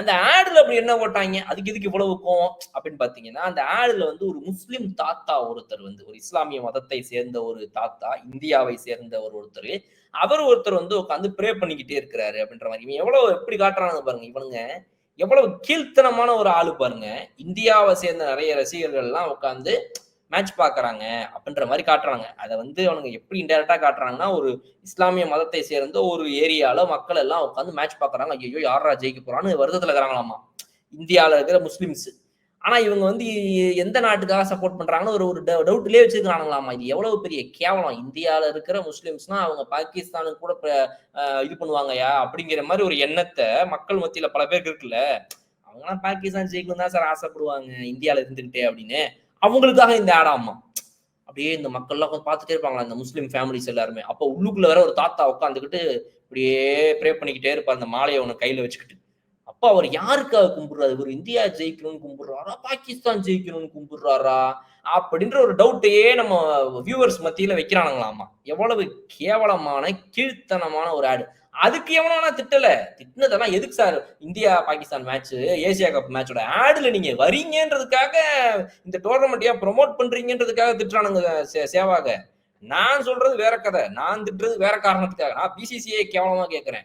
அந்த ஆடுல அப்படி என்ன போட்டாங்க? அதுக்கு எதுக்கு இவ்வளவு கோவம்? அப்படின்னு பார்த்தீங்கன்னா, அந்த ஆடுல வந்து ஒரு முஸ்லிம் தாத்தா ஒருத்தர் வந்து, ஒரு இஸ்லாமிய மதத்தை சேர்ந்த ஒரு தாத்தா, இந்தியாவை சேர்ந்த ஒருத்தரு. அவர் ஒருத்தர் வந்து உட்கார்ந்து ப்ரே பண்ணிக்கிட்டே இருக்கிறாரு அப்படின்ற மாரி. இவன் எவ்வளவு எப்படி காட்டுறானுங்க பாருங்க. இவனுங்க எவ்வளவு கீழ்த்தனமான ஒரு ஆளு பாருங்க. இந்தியாவை சேர்ந்த நெறைய ரசிகர்கள்லாம் உட்கார்ந்து மேட்ச் பார்க்குறாங்க அப்படின்ற மாரி காட்டுறாங்க. அத வந்து அவனுங்க எப்படி இன்டைரக்ட்டா காட்டுறாங்கன்னா, ஒரு இஸ்லாமிய மதத்தை சேர்ந்த ஒரு ஏரியால மக்கள் எல்லாம் உட்கார்ந்து மேட்ச் பார்க்குறாங்க. ஐய்யய்யோ! யார்ரா ஜெயிக்க போறான்னு வருத்தத்துல இருக்கிறாங்களாமா. இந்தியால இருக்கிற முஸ்லிம்ஸ். ஆனா இவங்க வந்து எந்த நாட்டுக்காக சப்போர்ட் பண்றாங்கன்னு ஒரு ஒரு டவுட்லயே வச்சிருக்கானுங்களாமா. இது எவ்வளவு பெரிய கேவலம். இந்தியால இருக்கிற முஸ்லிம்ஸ்னா அவங்க பாகிஸ்தானுக்கு கூட இது பண்ணுவாங்கயா அப்படிங்கிற மாரி ஒரு எண்ணத்த மக்கள் மத்தியில பல பேருக்கு இருக்குல்ல. அவங்கலாம் பாகிஸ்தான் ஜெயிக்கணும்னு தான் சார் ஆசைப்படுவாங்க. இந்தியால இருந்துகிட்டே அப்படின்னு. அவங்களுக்காக இந்த ஆடாமா. அப்படியே இந்த மக்கள்லாம் உட்காந்து பார்த்துட்டே இருப்பாங்களாம், இந்த முஸ்லீம் ஃபேமிலிஸ் எல்லாருமே. அப்போ உள்ளுக்குள்ள வேற ஒரு தாத்தா உட்காந்துக்கிட்டு, இப்படியே ப்ரே பண்ணிக்கிட்டே இருப்பார். அந்த மாலைய ஒண்ணு கையில வச்சுக்கிட்டு. அப்ப அவர் யாருக்காக கும்பிடுறாரு? இவரு இந்தியா ஜெயிக்கணும்னு கும்பிடுறாரா? பாகிஸ்தான் ஜெயிக்கணும்னு கும்பிடுறாரா? அப்படின்ற ஒரு டவுட்டையே நம்ம வியூவர்ஸ் மத்தியில வைக்கிறானுங்களாமா. எவ்வளவு கேவலமான, கீழ்த்தனமான ஒரு ஆட். அதுக்கு எவனும் ஆனா திட்டல. திட்டுனதெல்லாம் எதுக்கு sir India, Pakistan match, Asia cup மேட்சோட ஆடுல நீங்க வரீங்கன்றதுக்காக இந்த டோர்னமெண்ட் ஏன் ப்ரொமோட் பண்றீங்கன்றதுக்காக திட்டுறானுங்க சேவாக. நான் சொல்றது வேற கதை. நான் திட்டுறது வேற காரணத்துக்காக. நான் பிசிசிஐ கேவலமா கேட்கிறேன்.